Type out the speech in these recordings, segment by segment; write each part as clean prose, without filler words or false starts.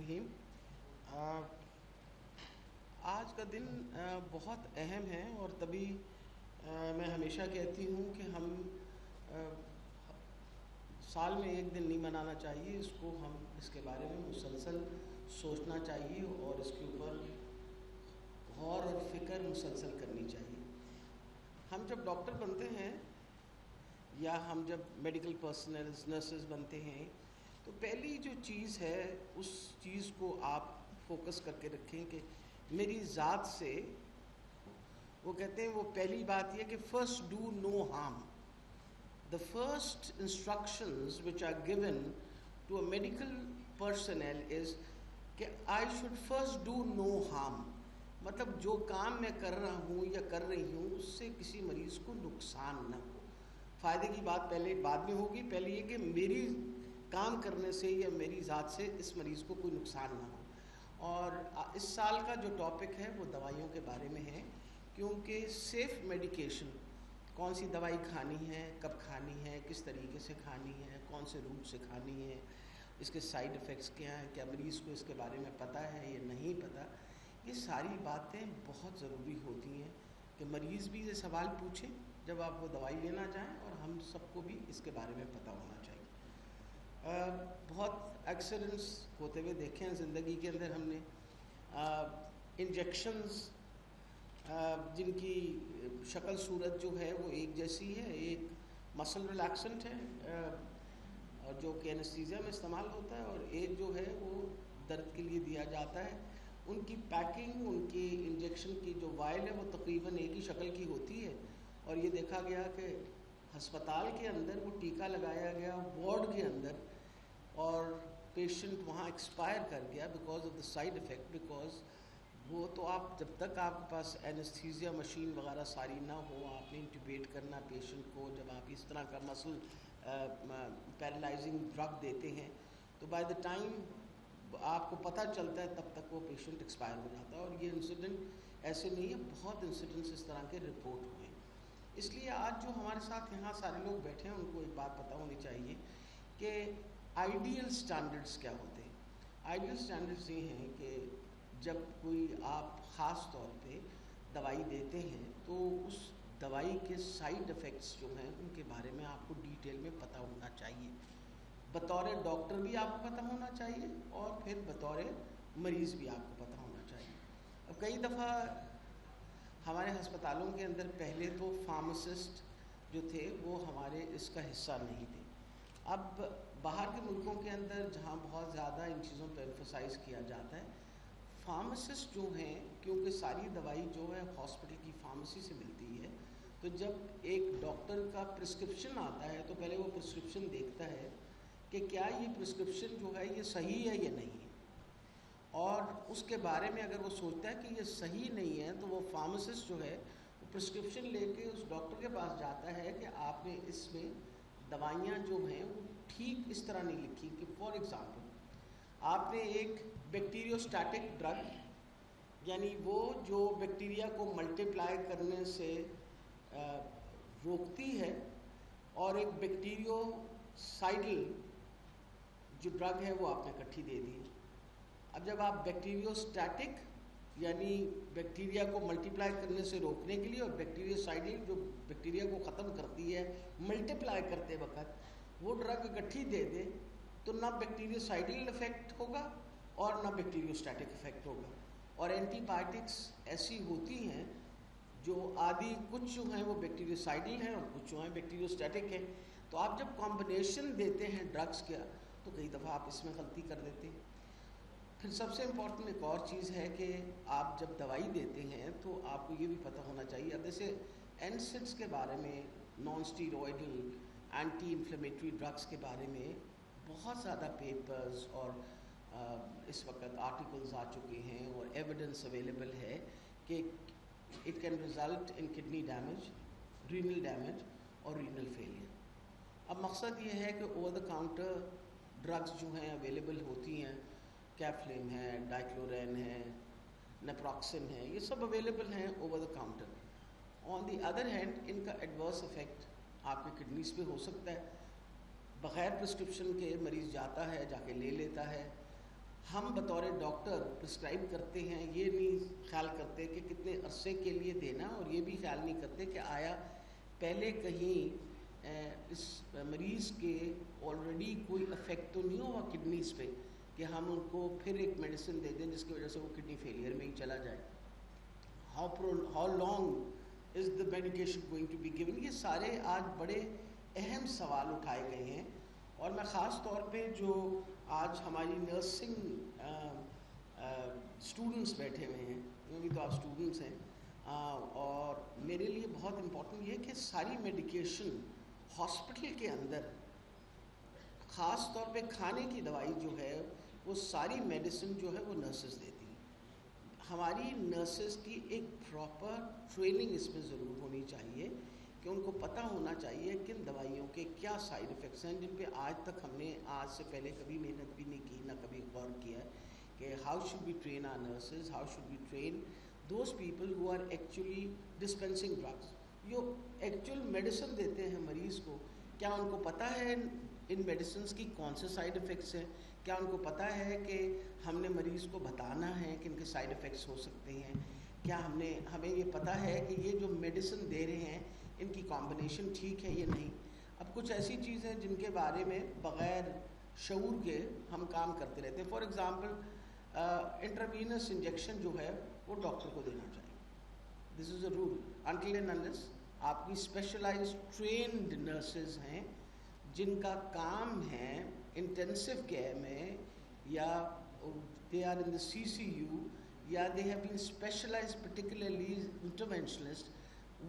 الرحیم۔ آج کا دن بہت اہم ہے اور تبھی میں ہمیشہ کہتی ہوں کہ ہم سال میں ایک دن نہیں منانا چاہیے، اس کو ہم اس کے بارے میں مسلسل سوچنا چاہیے اور اس کے اوپر غور اور فکر مسلسل کرنی چاہیے۔ ہم جب ڈاکٹر بنتے ہیں یا ہم جب میڈیکل پرسنلز نرسز بنتے ہیں تو پہلی جو چیز ہے اس چیز کو آپ فوکس کر کے رکھیں کہ میری ذات سے، وہ کہتے ہیں وہ پہلی بات یہ کہ first do no harm. The first instructions which are given to a medical personnel is کہ I should first do no harm، مطلب جو کام میں کر رہا ہوں یا کر رہی ہوں اس سے کسی مریض کو نقصان نہ ہو۔ فائدے کی بات پہلے بعد میں ہوگی، پہلے یہ کہ میری کام کرنے سے یا میری ذات سے اس مریض کو کوئی نقصان نہ ہو۔ اور اس سال کا جو ٹاپک ہے وہ دوائیوں کے بارے میں ہے، کیونکہ سیف میڈیکیشن، کون سی دوائی کھانی ہے، کب کھانی ہے، کس طریقے سے کھانی ہے، کون سے روٹ سے کھانی ہے، اس کے سائیڈ ایفیکٹس کیا ہیں، کیا مریض کو اس کے بارے میں پتہ ہے یا نہیں پتہ، یہ ساری باتیں بہت ضروری ہوتی ہیں کہ مریض بھی یہ سوال پوچھیں جب آپ وہ دوائی لینا جائیں، اور ہم سب کو بھی اس کے بارے میں پتہ ہونا چاہیے۔ بہت ایکسیڈنٹس ہوتے ہوئے دیکھے ہیں زندگی کے اندر ہم نے، انجیکشنز جن کی شکل صورت جو ہے وہ ایک جیسی ہے، ایک مسل ریلیکسنٹ ہے اور جو کہ اینستھیزیا میں استعمال ہوتا ہے، اور ایک جو ہے وہ درد کے لیے دیا جاتا ہے۔ ان کی پیکنگ، ان کی انجیکشن کی جو وائل ہے وہ تقریباً ایک ہی شکل کی ہوتی ہے، اور یہ دیکھا گیا کہ ہسپتال کے اندر وہ ٹیکہ لگایا گیا وارڈ کے اندر، اور پیشنٹ وہاں ایکسپائر کر گیا because of the side effect, because وہ تو آپ جب تک آپ کے پاس اینستھیزیا مشین وغیرہ ساری نہ ہو، آپ نے انٹیوبیٹ کرنا پیشنٹ کو، جب آپ اس طرح کا مسل پیرالائزنگ ڈرگ دیتے ہیں تو بائی دا ٹائم آپ کو پتہ چلتا ہے تب تک وہ پیشنٹ ایکسپائر ہو جاتا ہے۔ اور یہ انسیڈنٹ ایسے نہیں ہے، بہت انسیڈنٹس اس طرح کے رپورٹ ہوئے ہیں۔ اس لیے آج جو ہمارے ساتھ یہاں سارے لوگ بیٹھے ہیں ان کو ایک بات پتہ ہونی چاہیے کہ آئیڈیل سٹینڈرڈز کیا ہوتے ہیں۔ آئیڈیل سٹینڈرڈز یہ ہیں کہ جب کوئی آپ خاص طور پہ دوائی دیتے ہیں تو اس دوائی کے سائیڈ ایفیکٹس جو ہیں ان کے بارے میں آپ کو ڈیٹیل میں پتہ ہونا چاہیے، بطور ڈاکٹر بھی آپ کو پتہ ہونا چاہیے اور پھر بطور مریض بھی آپ کو پتہ ہونا چاہیے۔ اب کئی دفعہ ہمارے ہسپتالوں کے اندر پہلے تو فارماسسٹ جو تھے وہ ہمارے اس کا حصہ نہیں تھے۔ اب باہر کے ملکوں کے اندر جہاں بہت زیادہ ان چیزوں پہ ایمفسائز کیا جاتا ہے، فارماسسٹ جو ہیں، کیونکہ ساری دوائی جو ہے ہاسپٹل کی فارمیسی سے ملتی ہے، تو جب ایک ڈاکٹر کا پرسکرپشن آتا ہے تو پہلے وہ پرسکرپشن دیکھتا ہے کہ کیا یہ پرسکرپشن جو ہے یہ صحیح ہے یا نہیں ہے، اور اس کے بارے میں اگر وہ سوچتا ہے کہ یہ صحیح نہیں ہے تو وہ فارماسسٹ جو ہے وہ پرسکرپشن لے کے اس ڈاکٹر کے پاس جاتا ہے کہ آپ نے اس میں دوائیاں جو ہیں وہ ٹھیک اس طرح نہیں لکھی کہ فار ایگزامپل آپ نے ایک بیکٹیریوسٹیٹک ڈرگ، یعنی وہ جو بیکٹیریا کو ملٹیپلائی کرنے سے روکتی ہے، اور ایک بیکٹیریوسائڈل جو ڈرگ ہے وہ آپ نے اکٹھی دے دی۔ اب جب آپ بیکٹیریوسٹیٹک یعنی بیکٹیریا کو ملٹیپلائی کرنے سے روکنے کے لیے، اور بیکٹیریوسائڈل جو بیکٹیریا کو ختم کرتی ہے ملٹیپلائی کرتے وقت، وہ ڈرگ اکٹھی دے دے تو نہ بیکٹیریوسائڈل افیکٹ ہوگا اور نہ بیکٹیریوسٹیٹک افیکٹ ہوگا۔ اور اینٹی بائیوٹکس ایسی ہوتی ہیں جو آدھی کچھ جو ہیں وہ بیکٹیریوسائڈل ہیں اور کچھ جو ہیں بیکٹیریوسٹیٹک ہیں، تو آپ جب کمبینیشن دیتے ہیں ڈرگس کا تو کئی دفعہ آپ اس میں غلطی کر دیتے ہیں۔ پھر سب سے امپورٹنٹ ایک اور چیز ہے کہ آپ جب دوائی دیتے ہیں تو آپ کو یہ بھی پتہ ہونا چاہیے، اب جیسے NSAIDs کے بارے میں، نان اسٹیرائڈل اینٹی انفلیمیٹری ڈرگس کے بارے میں بہت زیادہ پیپرز اور اس وقت آرٹیکلز آ چکے ہیں اور ایویڈنس اویلیبل ہے کہ it can result in kidney damage, renal damage اور رینل فیلئر۔ اب مقصد یہ ہے کہ اوور دا کاؤنٹر ڈرگس جو ہیں اویلیبل ہوتی ہیں، کیفلیم ہے، ڈائکلورین ہے، نیپروکسن ہے، یہ سب اویلیبل ہیں over the counter. On the other hand in کا ایڈورس افیکٹ آپ کے کڈنیز پہ ہو سکتا ہے۔ بغیر پرسکرپشن کے مریض جاتا ہے، جا کے لے لیتا ہے، ہم بطور ڈاکٹر پرسکرائب کرتے ہیں، یہ نہیں خیال کرتے کہ کتنے عرصے کے لیے دینا، اور یہ بھی خیال نہیں کرتے کہ آیا پہلے کہیں اس مریض کے آلریڈی کوئی افیکٹ تو نہیں ہوا کڈنیز پہ کہ ہم ان کو پھر ایک میڈیسن دے دیں جس کی وجہ سے وہ کڈنی فیلئر میں ہی چلا جائے. How long is the medication going to be given. یہ سارے آج بڑے اہم سوال اٹھائے گئے ہیں، اور میں خاص طور پہ جو آج ہماری نرسنگ اسٹوڈنٹس بیٹھے ہوئے ہیں، کیونکہ تو آپ اسٹوڈنٹس ہیں، اور میرے لیے بہت امپورٹنٹ یہ کہ ساری میڈیکیشن ہاسپٹل کے اندر، خاص طور پہ کھانے کی دوائی جو ہے وہ ساری میڈیسن جو ہے وہ نرسز دیتی ہیں. ہماری نرسز کی ایک پراپر ٹریننگ اس میں ضرور ہونی چاہیے کہ ان کو پتہ ہونا چاہیے کن دوائیوں کے کیا سائیڈ افیکٹس ہیں، جن پہ آج تک ہم نے آج سے پہلے کبھی محنت بھی نہیں کی، نہ کبھی غور کیا ہے کہ how should be train are nurses, how should be train those people who are actually dispensing drugs, جو ایکچوئل میڈیسن دیتے ہیں مریض کو. کیا ان کو پتہ ہے ان میڈیسنس کی کون سے سائیڈ افیکٹس ہیں؟ کیا ان کو پتہ ہے کہ ہم نے مریض کو بتانا ہے کہ ان کے سائیڈ افیکٹس ہو سکتے ہیں؟ کیا ہمیں یہ پتہ ہے کہ یہ جو میڈیسن دے رہے ہیں ان کی کمبینیشن ٹھیک ہے یا نہیں؟ اب کچھ ایسی چیزیں جن کے بارے میں بغیر شعور کے ہم کام کرتے رہتے ہیں. فار ایگزامپل انٹراوینس انجیکشن جو ہے وہ ڈاکٹر کو دینا چاہیے. دس از اے رول انٹل اینڈ انلیس آپ کی اسپیشلائز ٹرینڈ نرسز ہیں جن کا کام ہے انٹینسو کیئر میں، یا they are in the CCU، یا they have been specialize particularly interventionist,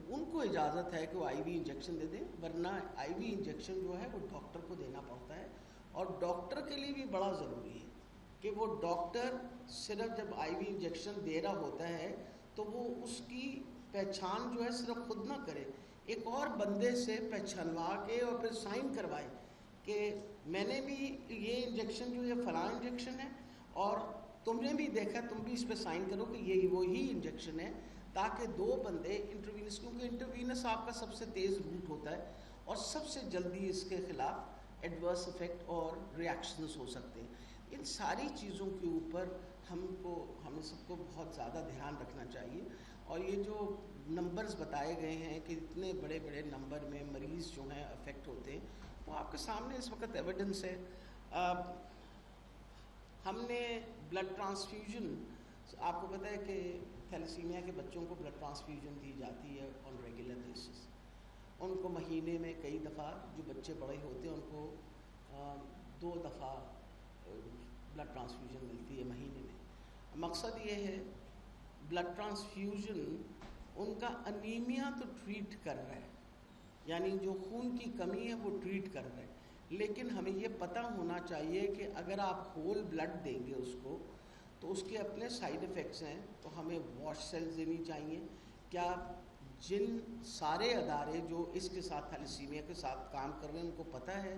ان کو اجازت ہے کہ وہ IV انجیکشن دے دیں، ورنہ IV انجیکشن جو ہے وہ ڈاکٹر کو دینا پڑتا ہے. اور ڈاکٹر کے لیے بھی بڑا ضروری ہے کہ وہ ڈاکٹر صرف جب IV انجیکشن دے رہا ہوتا ہے تو وہ اس کی پہچان جو ہے صرف خود نہ کرے، ایک اور بندے سے پہچانوا کے اور پھر سائن کروائے کہ میں نے بھی یہ انجیکشن جو یہ فلاں انجیکشن ہے، اور تم نے بھی دیکھا، تم بھی اس پہ سائن کرو کہ یہ وہی انجیکشن ہے، تاکہ دو بندے انٹروینس، کیونکہ انٹروینس آپ کا سب سے تیز روٹ ہوتا ہے اور سب سے جلدی اس کے خلاف ایڈورس افیکٹ اور ریاکشنز ہو سکتے ہیں. ان ساری چیزوں کے اوپر ہمیں سب کو بہت زیادہ دھیان رکھنا چاہیے. اور یہ جو نمبرز بتائے گئے ہیں کہ اتنے بڑے بڑے نمبر میں مریض جو ہیں افیکٹ ہوتے ہیں، وہ آپ کے سامنے اس وقت ایویڈنس ہے. ہم نے بلڈ ٹرانسفیوژن، آپ کو پتہ ہے کہ تھیلیسیمیا کے بچوں کو بلڈ ٹرانسفیوژن دی جاتی ہے آن ریگولر بیسس. ان کو مہینے میں کئی دفعہ، جو بچے بڑے ہوتے ہیں ان کو 2 دفعہ بلڈ ٹرانسفیوژن ملتی ہے مہینے میں. مقصد یہ ہے بلڈ ٹرانسفیوژن ان کا انیمیا تو ٹریٹ کر رہا ہے، یعنی جو خون کی کمی ہے وہ ٹریٹ کر رہا ہے، لیکن ہمیں یہ پتہ ہونا چاہیے کہ اگر آپ ہول بلڈ دیں گے اس کو تو اس کے اپنے سائیڈ افیکٹس ہیں. تو ہمیں واش سیلز دینی چاہیے. کیا جن سارے ادارے جو اس کے ساتھ تھیلیسیمیا کے ساتھ کام کر رہے ہیں ان کو پتہ ہے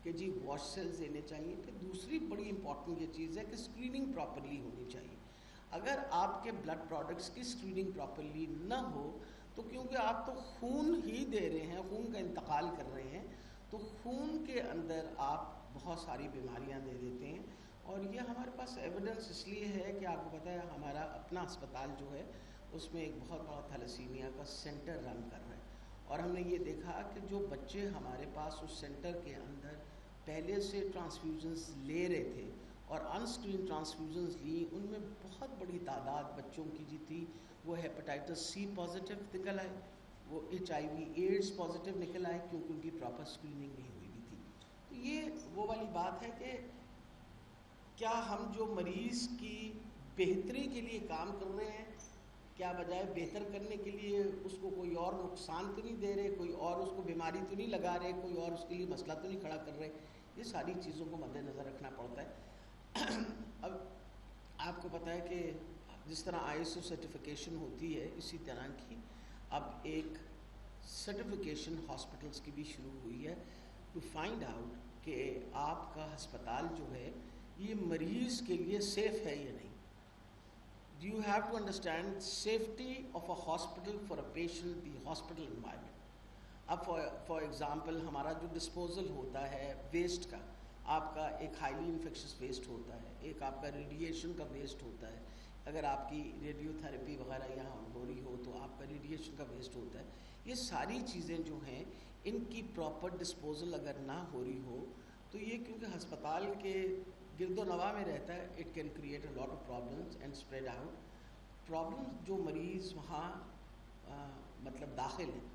کہ جی واش سیلز دینے چاہیے. پھر دوسری بڑی امپورٹنٹ یہ چیز ہے کہ اسکریننگ پراپرلی ہونی چاہیے. اگر آپ کے بلڈ پروڈکٹس کی اسکریننگ پراپرلی نہ ہو تو کیونکہ آپ تو خون ہی دے رہے ہیں، خون کا انتقال کر رہے ہیں، تو خون کے اندر آپ بہت ساری بیماریاں دے دیتے ہیں. اور یہ ہمارے پاس ایویڈنس اس لیے ہے کہ آپ کو پتہ ہے ہمارا اپنا اسپتال جو ہے اس میں ایک بہت بڑا تھیلیسیمیا کا سینٹر رن کر رہا ہے. اور ہم نے یہ دیکھا کہ جو بچے ہمارے پاس اس سینٹر کے اندر پہلے سے ٹرانسفیوژنس لے رہے تھے اور انسکرین ٹرانسفیوژنس لی، ان میں بہت بڑی تعداد بچوں کی جو تھی وہ ہیپاٹائٹس C پازیٹیو نکل آئے، وہ HIV ایڈز پازیٹیو نکل آئے، کیونکہ ان کی پراپر اسکریننگ نہیں ہوئی بھی تھی. تو یہ وہ والی بات ہے کہ کیا ہم جو مریض کی بہتری کے لیے کام کر رہے ہیں، کیا بجائے بہتر کرنے کے لیے اس کو کوئی اور نقصان تو نہیں دے رہے، کوئی اور اس کو بیماری تو نہیں لگا رہے، کوئی اور اس کے لیے مسئلہ تو نہیں کھڑا کر رہے. یہ ساری چیزوں کو مد نظر رکھنا پڑتا ہے. اب آپ کو پتہ ہے کہ جس طرح ISO سرٹیفیکیشن ہوتی ہے، اسی طرح کی اب ایک سرٹیفیکیشن ہاسپٹلس کی بھی شروع ہوئی ہے ٹو فائنڈ آؤٹ کہ آپ کا ہسپتال جو ہے یہ مریض کے لیے سیف ہے یا نہیں. You have to understand safety of a hospital for a patient, the hospital environment. اب فار ایگزامپل ہمارا جو ڈسپوزل ہوتا ہے ویسٹ کا، آپ کا ایک ہائیلی انفیکشس ویسٹ ہوتا ہے، ایک آپ کا ریڈیشن کا ویسٹ ہوتا ہے. اگر آپ کی ریڈیو تھراپی وغیرہ یہاں ہو رہی ہو تو آپ کا ریڈیشن کا ویسٹ ہوتا ہے. یہ ساری چیزیں جو ہیں ان کی پراپر ڈسپوزل اگر نہ ہو رہی ہو تو یہ کیونکہ ہسپتال کے گرد و نواح میں رہتا ہے، it can create a lot of problems and spread out. Problems جو مریض وہاں مطلب داخل ہیں،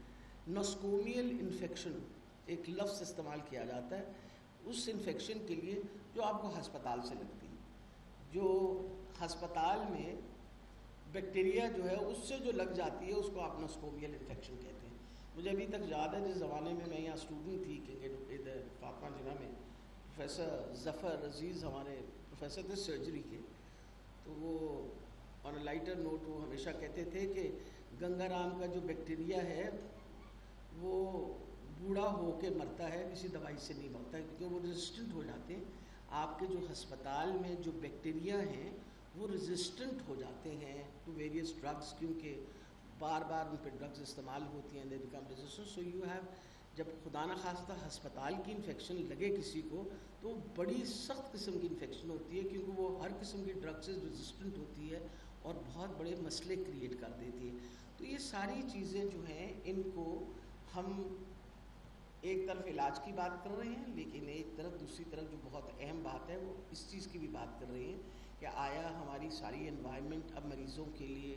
نوسکومیل انفیکشن ایک لفظ استعمال کیا جاتا ہے اس انفیکشن کے لیے جو آپ کو ہسپتال سے لگتی ہے. جو ہسپتال میں بیکٹیریا جو ہے اس سے جو لگ جاتی ہے اس کو آپ نوسکومیل انفیکشن کہتے ہیں. مجھے ابھی تک یاد ہے جس زمانے میں یہاں اسٹوڈنٹ تھی کہ ادھر فاطمہ جناح میں پروفیسر ظفر عزیز ہمارے پروفیسر تھے سرجری کے، تو وہ آن اے لائٹر نوٹ وہ ہمیشہ کہتے تھے کہ گنگا رام کا جو بیکٹیریا ہے وہ بوڑھا ہو کے مرتا ہے، کسی دوائی سے نہیں مرتا ہے، کیونکہ وہ ریزسٹنٹ ہو جاتے ہیں. آپ کے جو ہسپتال میں جو بیکٹیریا ہیں وہ ریزسٹنٹ ہو جاتے ہیں ٹو ویریس ڈرگس، کیونکہ بار بار ان پہ ڈرگز استعمال ہوتی ہیں، they become resistant. So you have, جب خدا نخواستہ ہسپتال کی انفیکشن لگے کسی کو تو بڑی سخت قسم کی انفیکشن ہوتی ہے، کیونکہ وہ ہر قسم کی ڈرگ سے ریزسٹنٹ ہوتی ہے اور بہت بڑے مسئلے کریٹ کر دیتی ہے. تو یہ ساری چیزیں جو ہیں ان کو ہم ایک طرف علاج کی بات کر رہے ہیں، لیکن ایک طرف دوسری طرف جو بہت اہم بات ہے وہ اس چیز کی بھی بات کر رہے ہیں کہ آیا ہماری ساری انوائرمنٹ اب مریضوں کے لیے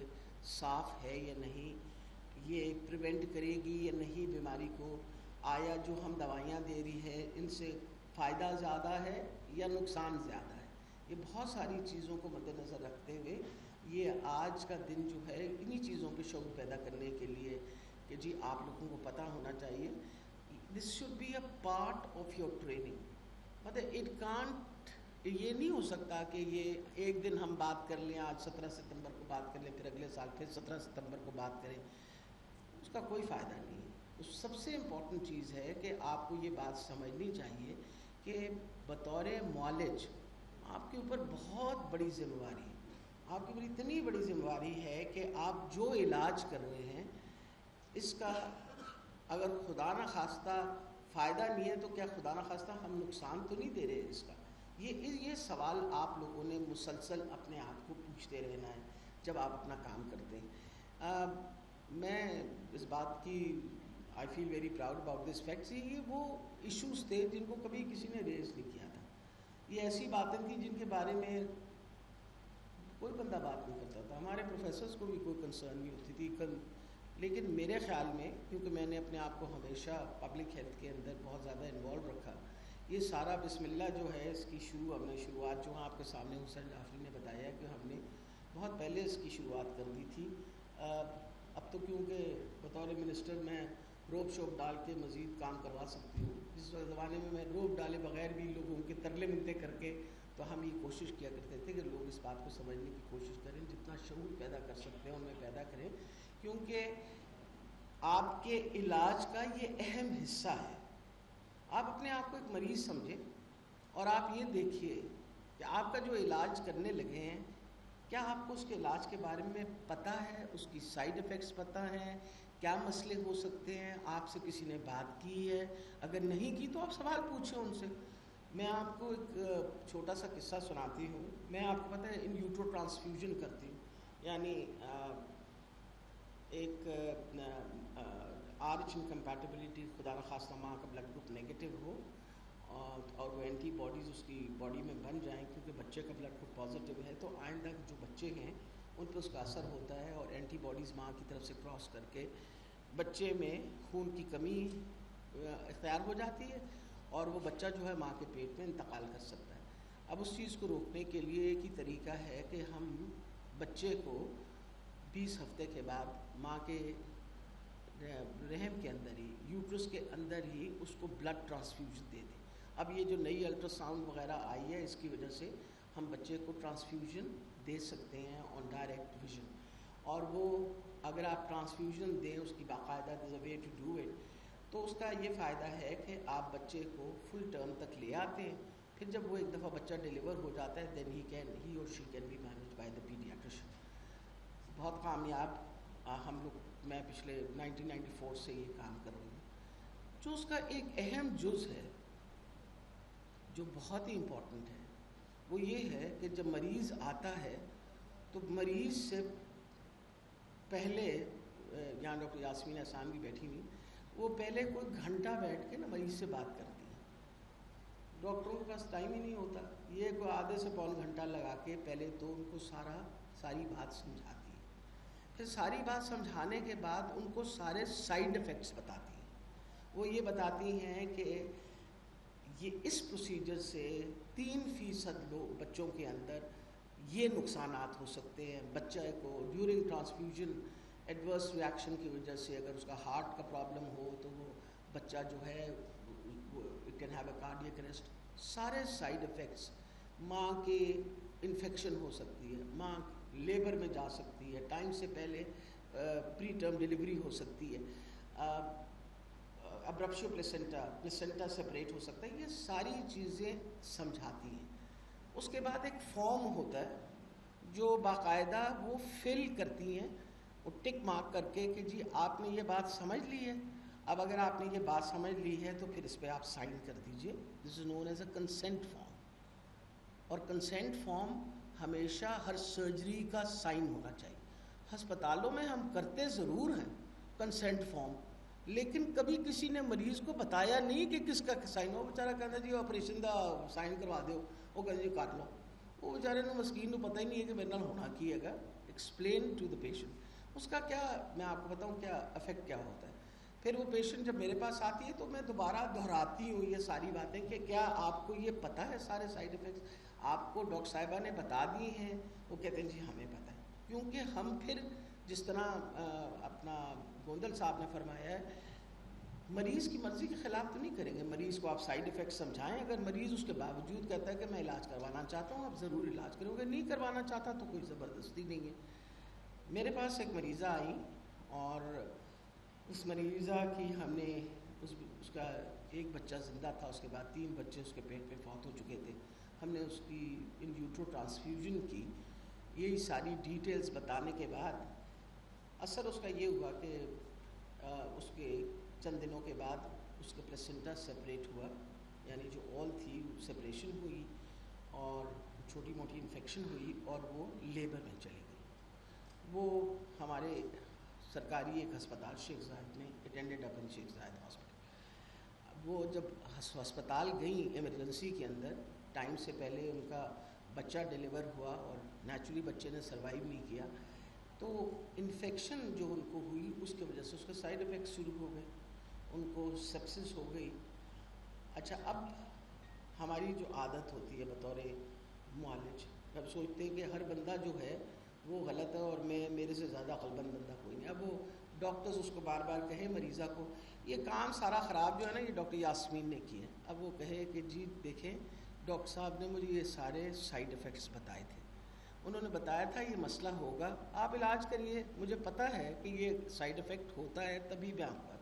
صاف ہے یا نہیں، یہ پریونٹ کرے گی یا نہیں بیماری کو، آیا جو ہم دوائیاں دے رہی ہے ان سے فائدہ زیادہ ہے یا نقصان زیادہ ہے. یہ بہت ساری چیزوں کو مد نظر رکھتے ہوئے یہ آج کا دن جو ہے انہی چیزوں پہ شعور پیدا کرنے کے لیے کہ جی آپ لوگوں کو پتہ ہونا چاہیے. This should be a part of your training. مطلب اٹ کانٹ، یہ نہیں ہو سکتا کہ یہ ایک دن ہم بات کر لیں، آج 17 ستمبر کو بات کر لیں، پھر اگلے سال پھر 17 ستمبر کو بات کریں، اس کا کوئی فائدہ نہیں ہے. سب سے امپورٹنٹ چیز ہے کہ آپ کو یہ بات سمجھنی چاہیے کہ بطور معالج آپ کے اوپر بہت بڑی ذمہ داری ہے. آپ کے اوپر اتنی بڑی ذمہ داری ہے کہ آپ جو علاج کر رہے ہیں اس کا اگر خدا نخواستہ فائدہ نہیں ہے تو کیا خدا نخواستہ ہم نقصان تو نہیں دے رہے اس کا. یہ سوال آپ لوگوں نے مسلسل اپنے آپ کو پوچھتے رہنا ہے جب آپ اپنا کام کرتے ہیں. میں اس بات کی I feel very proud about this facts. یہ وہ ایشوز تھے جن کو کبھی کسی نے ریز نہیں کیا تھا. یہ ایسی باتیں تھیں جن کے بارے میں کوئی بندہ بات نہیں کرتا تھا. ہمارے پروفیسرز کو بھی کوئی کنسرن نہیں ہوتی تھی. لیکن میرے خیال میں، کیونکہ میں نے اپنے آپ کو ہمیشہ پبلک ہیلتھ کے اندر بہت زیادہ انوالو رکھا، یہ سارا بسم اللہ جو ہے اس کی ہم نے شروعات جو آپ کے سامنے حسین جعفری نے بتایا کہ ہم نے بہت پہلے اس کی شروعات کر دی تھی. اب تو کیونکہ بطور منسٹر میں روب شوب ڈال کے مزید کام کروا سکتی ہوں. جس زمانے میں روب ڈالے بغیر بھی لوگوں کے ترلے منتے کر کے تو ہم یہ کوشش کیا کرتے تھے کہ لوگ اس بات کو سمجھنے کی کوشش کریں، جتنا شعور پیدا کر سکتے ہیں ان میں پیدا کریں، کیونکہ آپ کے علاج کا یہ اہم حصہ ہے. آپ اپنے آپ کو ایک مریض سمجھیں اور آپ یہ دیکھیے کہ آپ کا جو علاج کرنے لگے ہیں کیا آپ کو اس کے علاج کے بارے میں پتہ ہے، اس کی سائیڈ ایفیکٹس پتہ ہیں، کیا مسئلے ہو سکتے ہیں، آپ سے کسی نے بات کی ہے، اگر نہیں کی تو آپ سوال پوچھیں ان سے. میں آپ کو ایک چھوٹا سا قصہ سناتی ہوں. میں آپ کو پتہ ہے ان یوٹرو ٹرانسفیوژن کرتی ہوں، یعنی ایک آرچ انکمپیٹیبلٹی، خدا نخواستہ ماں کا بلڈ گروپ نیگیٹو ہو اور وہ اینٹی باڈیز اس کی باڈی میں بن جائیں کیونکہ بچے کا بلڈ گروپ پازیٹیو ہے، تو آئندہ جو بچے ہیں ان پہ اس کا اثر ہوتا ہے اور اینٹی باڈیز ماں کی طرف سے کراس کر کے بچے میں خون کی کمی اختیار ہو جاتی ہے اور وہ بچہ جو ہے ماں کے پیٹ میں انتقال کر سکتا ہے. اب اس چیز کو روکنے کے لیے ایک ہی طریقہ ہے کہ ہم بچے کو 20 ہفتے کے بعد ماں کے رحم کے اندر ہی، یوٹرس کے اندر ہی اس کو بلڈ ٹرانسفیوژن دے دیں. اب یہ جو نئی الٹرا ساؤنڈ وغیرہ آئی ہے اس کی وجہ سے ہم بچے کو ٹرانسفیوژن دے سکتے ہیں آن ڈائریکٹ ویژن. اور وہ اگر آپ ٹرانسفیوژن دیں اس کی باقاعدہ از اے وے ٹو ڈو اٹ، تو اس کا یہ فائدہ ہے کہ آپ بچے کو فل ٹرم تک لے آتے ہیں. پھر جب وہ ایک دفعہ بچہ ڈیلیور ہو جاتا ہے دین ہی اور she can be managed by the pediatrician. بہت کامیاب ہم لوگ، میں پچھلے 1994 سے یہ کام کر رہی ہوں. جو اس کا ایک اہم جز ہے جو بہت ہی امپورٹنٹ ہے وہ یہ ہے کہ جب مریض آتا ہے تو مریض سے پہلے، یہاں ڈاکٹر یاسمین احسان بھی بیٹھی ہوئی، وہ پہلے کوئی گھنٹہ بیٹھ کے نا مریض سے بات کرتی ہیں. ڈاکٹروں کے پاس ٹائم ہی نہیں ہوتا، یہ کوئی آدھے سے پون گھنٹہ لگا کے پہلے تو ان کو ساری بات سمجھاتی ہے. پھر ساری بات سمجھانے کے بعد ان کو سارے سائیڈ ایفیکٹس بتاتی ہیں. وہ یہ بتاتی ہیں کہ یہ اس پروسیجر سے 3% بچوں کے اندر یہ نقصانات ہو سکتے ہیں. بچے کو ڈیورنگ ٹرانسفیوژن ایڈورس ریاکشن کی وجہ سے اگر اس کا ہارٹ کا پرابلم ہو تو وہ بچہ جو ہے it can have a cardiac arrest. سارے سائیڈ ایفیکٹس، ماں کے انفیکشن ہو سکتی ہے، ماں لیبر میں جا سکتی ہے، ٹائم سے پہلے پری ٹرم ڈیلیوری ہو سکتی ہے، ابرپشو پلیسنٹا سپریٹ ہو سکتا ہے. یہ ساری چیزیں سمجھاتی ہیں. اس کے بعد ایک فارم ہوتا ہے جو باقاعدہ وہ فل کرتی ہیں، وہ ٹک مارک کر کے کہ جی آپ نے یہ بات سمجھ لی ہے. اب اگر آپ نے یہ بات سمجھ لی ہے تو پھر اس پہ آپ سائن کر دیجئے. This is known as a consent form. اور کنسینٹ فارم ہمیشہ ہر سرجری کا سائن ہونا چاہیے. ہسپتالوں میں ہم کرتے ضرور ہیں کنسینٹ فارم، لیکن کبھی کسی نے مریض کو بتایا نہیں کہ کس کا سائن ہو. بیچارہ کہتا جی آپریشن دا سائن کروا دو، وہ کہتے جی کر لو. وہ بیچارے نے مسکین کو پتہ ہی نہیں ہے کہ میرے نال ہونا کی ہے. ایکسپلین ٹو دا پیشنٹ اس کا کیا، میں آپ کو بتاؤں کیا افیکٹ کیا ہوتا ہے. پھر وہ پیشنٹ جب میرے پاس آتی ہے تو میں دوبارہ دہراتی ہوں یہ ساری باتیں کہ کیا آپ کو یہ پتہ ہے سارے سائیڈ ایفیکٹس آپ کو ڈاکٹر صاحبہ نے بتا دیے ہیں. وہ کہتے ہیں جی ہمیں پتہ ہے. کیونکہ ہم پھر جس طرح اپنا گوندل صاحب نے فرمایا ہے، مریض کی مرضی کے خلاف تو نہیں کریں گے. مریض کو آپ سائیڈ ایفیکٹ سمجھائیں. اگر مریض اس کے باوجود کہتا ہے کہ میں علاج کروانا چاہتا ہوں، آپ ضرور علاج کرو گے. نہیں کروانا چاہتا تو کوئی زبردستی نہیں ہے. میرے پاس ایک مریضہ آئی اور اس مریضہ کی ہم نے اس کا ایک بچہ زندہ تھا، اس کے بعد 3 بچے اس کے پیٹ پہ فوت ہو چکے تھے. ہم نے اس کی ان یوٹرو ٹرانسفیوژن کی. یہی ساری ڈیٹیلز بتانے کے بعد اثر اس کا یہ ہوا کہ اس کے چند دنوں کے بعد اس کے پلیسنٹا سپریٹ ہوا، یعنی جو اول تھی سپریشن ہوئی اور چھوٹی موٹی انفیکشن ہوئی اور وہ لیبر میں چلی گئی. وہ ہمارے سرکاری ایک ہسپتال شیخ زاید میں اٹینڈنٹ اپن شیخ زاید ہاسپٹل. وہ جب ہسپتال گئیں ایمرجنسی کے اندر، ٹائم سے پہلے ان کا بچہ ڈیلیور ہوا اور نیچرلی بچے نے سروائیو نہیں کیا، تو انفیکشن جو ان کو ہوئی اس کی وجہ سے اس کے سائیڈ ایفیکٹس شروع ہو گئے، ان کو سیپسس ہو گئی. اچھا، اب ہماری جو عادت ہوتی ہے بطور معالج، اب سوچتے ہیں کہ ہر بندہ جو ہے وہ غلط ہے اور میرے سے زیادہ عقلمند بندہ کوئی نہیں. اب وہ ڈاکٹرز اس کو بار بار کہیں مریضہ کو یہ کام سارا خراب جو ہے نا یہ ڈاکٹر یاسمین نے کیا ہے. اب وہ کہے کہ جی دیکھیں ڈاکٹر صاحب نے مجھے یہ سارے سائیڈ ایفیکٹس بتائے تھے، انہوں نے بتایا تھا یہ مسئلہ ہوگا، آپ علاج کریے، مجھے پتہ ہے کہ یہ سائیڈ ایفیکٹ ہوتا ہے تبھی میں آپ کا.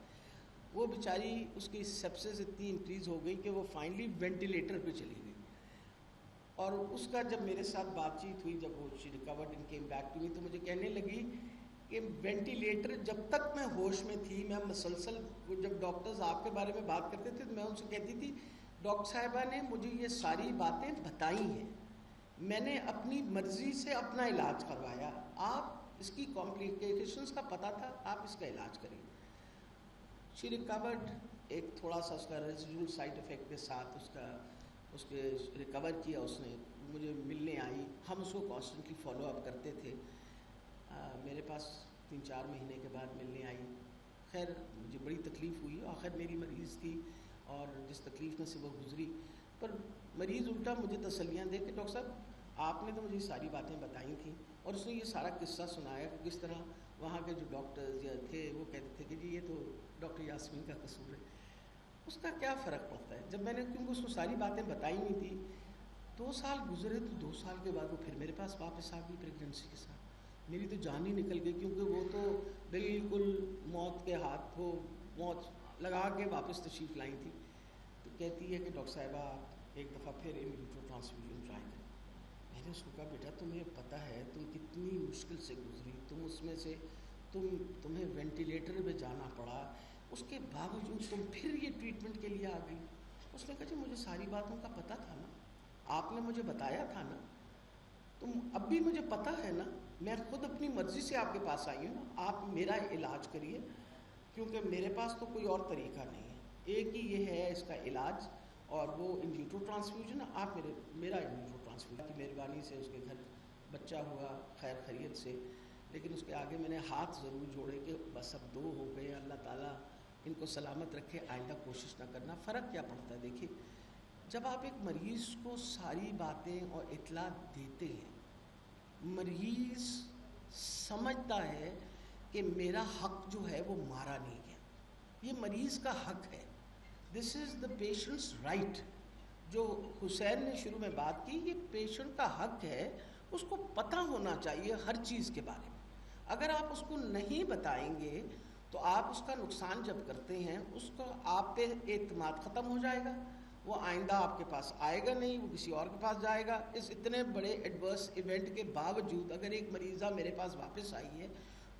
وہ بیچاری اس کی سیپسس اتنی انکریز ہو گئی کہ وہ فائنلی وینٹیلیٹر پہ چلی گئی. اور اس کا جب میرے ساتھ بات چیت ہوئی، جب وہ she recovered and came back to me, تو مجھے کہنے لگی کہ وینٹیلیٹر جب تک میں ہوش میں تھی میں مسلسل، جب ڈاکٹرز آپ کے بارے میں بات کرتے تھے تو میں ان سے کہتی تھی ڈاکٹر صاحبہ نے مجھے یہ ساری باتیں بتائی ہیں، میں نے اپنی مرضی سے اپنا علاج کروایا، آپ اس کی کمپلیکیشنز کا پتہ تھا، آپ اس کا علاج کریے. شی ریکورڈ ایک تھوڑا سا اس کا ریزیڈول سائیڈ ایفیکٹ کے ساتھ اس کے ریکور کیا. اس نے مجھے ملنے آئی، ہم اس کو کانسٹنٹلی فالو اپ کرتے تھے. میرے پاس 3-4 مہینے کے بعد ملنے آئی. خیر مجھے بڑی تکلیف ہوئی، آخر میری مریض تھی اور جس تکلیف میں سے وہ گزری، پر مریض الٹا مجھے تسلیاں دے کہ ڈاکٹر صاحب آپ نے تو مجھے ساری باتیں بتائی تھیں. اور اس نے یہ سارا قصہ سنایا کہ کس طرح وہاں کے جو ڈاکٹرز یا تھے وہ کہتے تھے کہ جی یہ تو ڈاکٹر یاسمین کا قصور ہے. اس کا کیا فرق پڑتا ہے جب میں نے، کیونکہ اس کو ساری باتیں بتائی نہیں تھی. 2 سال گزرے تو 2 سال کے بعد وہ پھر میرے پاس واپس آ گئی پریگنینسی کے ساتھ. میری تو جان ہی نکل گئی، کیونکہ وہ تو بالکل موت کے ہاتھ کو موت لگا کے واپس تشریف لائی تھی. تو کہتی ہے کہ ڈاکٹر صاحبہ آپ ایک دفعہ پھر ان ویٹرو ٹرانسفیوژن ٹرائی کریں. میں نے اس کو کہا بیٹا تمہیں پتہ ہے تم کتنی مشکل سے گزری، تم اس میں سے تمہیں وینٹیلیٹر پہ جانا پڑا، اس کے باوجود تم پھر یہ ٹریٹمنٹ کے لیے آ گئی. وہ اس نے کہا جی مجھے ساری باتوں کا پتہ تھا نا، آپ نے مجھے بتایا تھا نا، تم اب بھی مجھے پتہ ہے نا، میں خود اپنی مرضی سے آپ کے پاس آئی ہوں، آپ میرا علاج کریے، کیونکہ میرے پاس تو کوئی اور طریقہ نہیں ہے، ایک ہی یہ ہے اس کا علاج، اور وہ ان ویٹرو ٹرانسفیوژن، آپ میرا ان ویٹرو ٹرانسفیوژن کی مہربانی سے اس کے گھر بچہ ہوا خیر خیریت سے، لیکن اس کے آگے میں نے ہاتھ ضرور جوڑے کہ بس اب 2 ہو گئے، اللہ تعالیٰ ان کو سلامت رکھے، آئندہ کوشش نہ کرنا۔ فرق کیا پڑتا ہے؟ دیکھیے، جب آپ ایک مریض کو ساری باتیں اور اطلاع دیتے ہیں، مریض سمجھتا ہے کہ میرا حق جو ہے وہ مارا نہیں گیا، یہ مریض کا حق ہے، دس از دا پیشنٹس رائٹ۔ جو حسین نے شروع میں بات کی، یہ پیشنٹ کا حق ہے، اس کو پتہ ہونا چاہیے ہر چیز کے بارے میں۔ اگر آپ اس کو نہیں بتائیں گے تو آپ اس کا نقصان جب کرتے ہیں، اس کو آپ پہ اعتماد ختم ہو جائے گا، وہ آئندہ آپ کے پاس آئے گا نہیں، وہ کسی اور کے پاس جائے گا۔ اس اتنے بڑے ایڈورس ایونٹ کے باوجود اگر ایک مریضہ میرے پاس واپس آئی ہے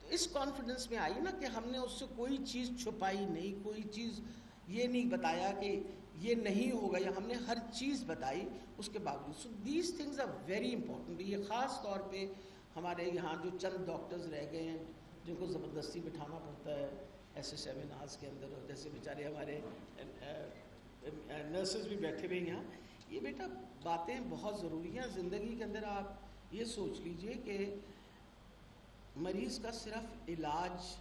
تو اس کانفیڈنس میں آئی نا کہ ہم نے اس سے کوئی چیز چھپائی نہیں، کوئی چیز یہ نہیں بتایا کہ یہ نہیں ہوگا، یا ہم نے ہر چیز بتائی اس کے باوجود۔ So these things are very important. یہ خاص طور پہ ہمارے یہاں جو چند ڈاکٹرز رہ گئے ہیں جن کو زبردستی بٹھانا پڑتا ہے ایسے سیمینارز کے اندر، اور جیسے بیچارے ہمارے نرسز بھی بیٹھے ہوئے یہاں، یہ بیٹا باتیں بہت ضروری ہیں زندگی کے اندر۔ آپ یہ سوچ لیجئے کہ مریض کا صرف علاج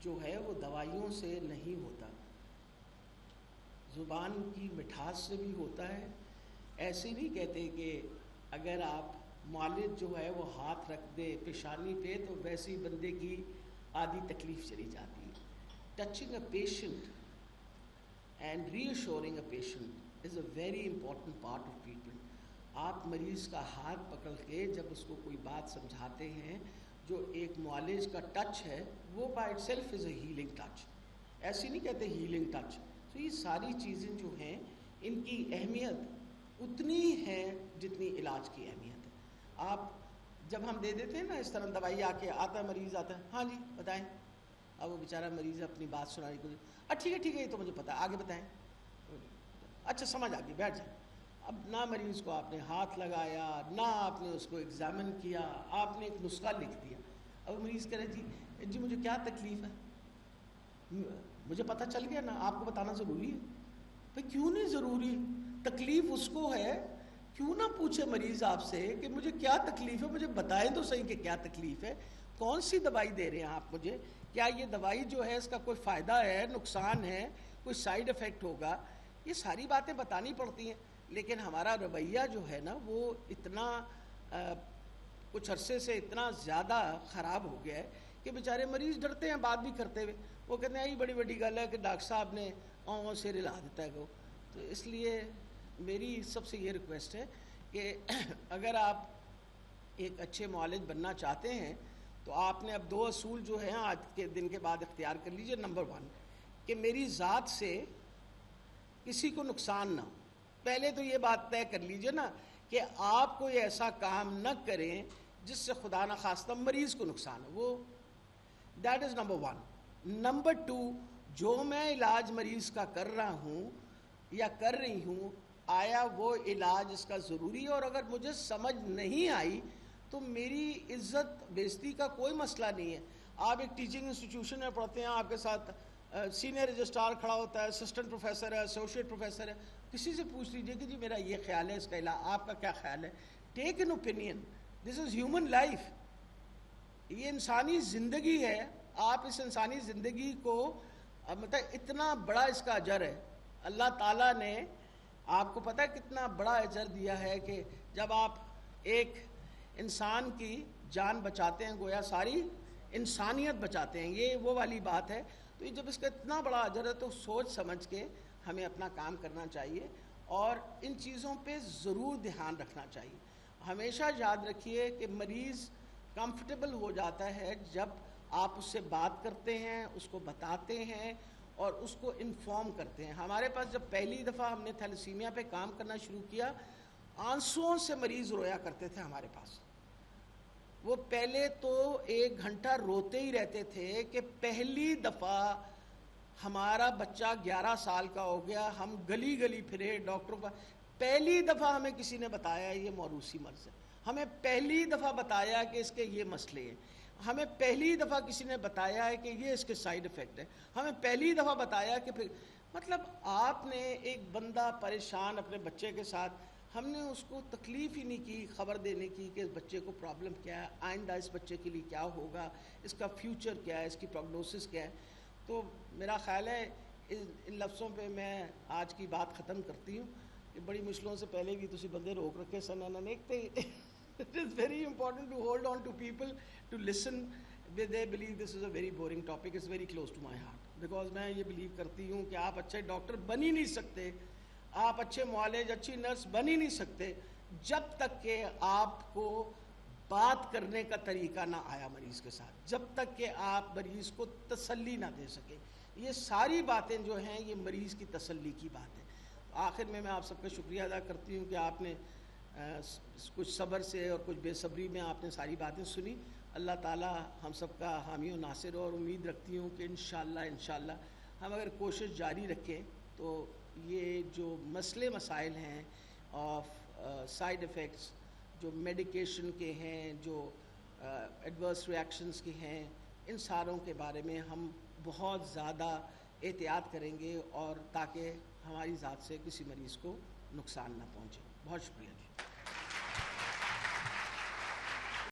جو ہے وہ دوائیوں سے نہیں ہوتا، زبان کی مٹھاس سے بھی ہوتا ہے۔ ایسے نہیں کہتے کہ اگر آپ معالج جو ہے وہ ہاتھ رکھ دے پیشانی پہ تو ویسی بندے کی آدھی تکلیف چلی جاتی ہے۔ Touching a patient and reassuring a patient is a very important part of treatment. آپ مریض کا ہاتھ پکڑ کے جب اس کو کوئی بات سمجھاتے ہیں، جو ایک معالج کا ٹچ ہے وہ by it self is a healing touch, ایسی نہیں کہتے ہیلنگ ٹچ۔ تو یہ ساری چیزیں جو ہیں ان کی اہمیت اتنی ہے جتنی علاج کی اہمیت ہے۔ آپ جب ہم دے دیتے ہیں نا اس طرح دوائی، آ کے آتا ہے مریض، آتا ہے ہاں جی بتائیں، اب وہ بیچارہ مریض اپنی بات سنانے کو، ٹھیک ہے ٹھیک ہے یہ تو مجھے پتا ہے، آگے بتائیں، اچھا سمجھ آ گئی، بیٹھ جائیں۔ اب نہ مریض کو آپ نے ہاتھ لگایا، نہ آپ نے اس کو ایگزامن کیا، آپ نے ایک نسخہ لکھ دیا۔ اب مریض کہہ رہے جی مجھے کیا تکلیف ہے، مجھے پتہ چل گیا نا، آپ کو بتانا ضروری ہے؟ بھائی کیوں نہیں ضروری؟ تکلیف اس کو ہے، کیوں نہ پوچھے مریض آپ سے کہ مجھے کیا تکلیف ہے، مجھے بتائیں تو صحیح کہ کیا تکلیف ہے، کون سی دوائی دے رہے ہیں آپ مجھے، کیا یہ دوائی جو ہے اس کا کوئی فائدہ ہے، نقصان ہے، کوئی سائیڈ افیکٹ ہوگا، یہ ساری باتیں بتانی پڑتی ہیں۔ لیکن ہمارا رویہ جو ہے نا وہ اتنا کچھ عرصے سے اتنا زیادہ خراب ہو گیا ہے کہ بیچارے مریض ڈرتے ہیں بات بھی کرتے ہوئے، وہ کہتے ہیں یہ بڑی بڑی گل ہے کہ ڈاکٹر صاحب نے سے رلا دیتا ہے وہ۔ تو اس لیے میری سب سے یہ ریکویسٹ ہے کہ اگر آپ ایک اچھے معالج بننا چاہتے ہیں تو آپ نے اب 2 اصول جو ہیں آج کے دن کے بعد اختیار کر لیجئے۔ نمبر 1 کہ میری ذات سے کسی کو نقصان نہ ہو۔ پہلے تو یہ بات طے کر لیجئے نا کہ آپ کوئی ایسا کام نہ کریں جس سے خدا نہ خواستہ مریض کو نقصان ہو، وہ دیٹ از نمبر 1۔ نمبر 2، جو میں علاج مریض کا کر رہا ہوں یا کر رہی ہوں، آیا وہ علاج اس کا ضروری ہے، اور اگر مجھے سمجھ نہیں آئی تو میری عزت بےزتی کا کوئی مسئلہ نہیں ہے۔ آپ ایک ٹیچنگ انسٹیٹیوشن میں پڑھتے ہیں، آپ کے ساتھ سینئر رجسٹرار کھڑا ہوتا ہے، اسسٹنٹ پروفیسر ہے، ایسوسیٹ پروفیسر ہے، کسی سے پوچھ لیجئے کہ جی میرا یہ خیال ہے اس کا علاج، آپ کا کیا خیال ہے؟ Take an opinion, this is human life, یہ انسانی زندگی ہے۔ آپ اس انسانی زندگی کو مطلب اتنا بڑا اس کا اجر ہے، اللہ تعالیٰ نے آپ کو پتہ ہے کتنا بڑا اجر دیا ہے کہ جب آپ ایک انسان کی جان بچاتے ہیں، گویا ساری انسانیت بچاتے ہیں، یہ وہ والی بات ہے۔ تو یہ جب اس کا اتنا بڑا اجر ہے تو سوچ سمجھ کے ہمیں اپنا کام کرنا چاہیے، اور ان چیزوں پہ ضرور دھیان رکھنا چاہیے۔ ہمیشہ یاد رکھیے کہ مریض کمفرٹیبل ہو جاتا ہے جب آپ اس سے بات کرتے ہیں، اس کو بتاتے ہیں اور اس کو انفارم کرتے ہیں۔ ہمارے پاس جب پہلی دفعہ ہم نے تھیلیسیمیا پہ کام کرنا شروع کیا، آنسوؤں سے مریض رویا کرتے تھے ہمارے پاس۔ وہ پہلے تو 1 گھنٹہ روتے ہی رہتے تھے کہ پہلی دفعہ ہمارا بچہ 11 سال کا ہو گیا، ہم گلی گلی پھرے ڈاکٹروں پر، پہلی دفعہ ہمیں کسی نے بتایا یہ موروثی مرض ہے، ہمیں پہلی دفعہ بتایا کہ اس کے یہ مسئلے ہیں، ہمیں پہلی دفعہ کسی نے بتایا ہے کہ یہ اس کے سائیڈ افیکٹ ہے، ہمیں پہلی دفعہ بتایا کہ پھر مطلب آپ نے ایک بندہ پریشان اپنے بچے کے ساتھ، ہم نے اس کو تکلیف ہی نہیں کی خبر دینے کی کہ اس بچے کو پرابلم کیا ہے، آئندہ اس بچے کے لیے کیا ہوگا، اس کا فیوچر کیا ہے، اس کی پروگنوسس کیا ہے. تو میرا خیال ہے ان لفظوں پہ میں آج کی بات ختم کرتی ہوں کہ بڑی مشکلوں سے پہلے بھی تسی بندے روک رکھے سن انیکتے. It is very important to hold on to people, to listen. They believe this is a very boring topic. It's very close to my heart. Because میں یہ بلیو کرتی ہوں کہ آپ اچھے ڈاکٹر بن ہی نہیں سکتے، آپ اچھے معالج، اچھی نرس بن ہی نہیں سکتے جب تک کہ آپ کو بات کرنے کا طریقہ نہ آیا مریض کے ساتھ، جب تک کہ آپ مریض کو تسلی نہ دے سکے. یہ ساری باتیں جو ہیں یہ مریض کی تسلی کی بات ہے. آخر میں آپ سب کا شکریہ ادا کرتی ہوں کہ آپ نے کچھ صبر سے اور کچھ بے صبری میں آپ نے ساری باتیں سنی. اللہ تعالیٰ ہم سب کا حامی و ناصر ہو، اور امید رکھتی ہوں کہ انشاءاللہ ہم اگر کوشش جاری رکھیں تو یہ جو مسائل ہیں آف سائیڈ افیکٹس جو میڈیکیشن کے ہیں، جو ایڈورس ریاکشنز کے ہیں، ان ساروں کے بارے میں ہم بہت زیادہ احتیاط کریں گے، اور تاکہ ہماری ذات سے کسی مریض کو نقصان نہ پہنچے. بہت شکریہ جی.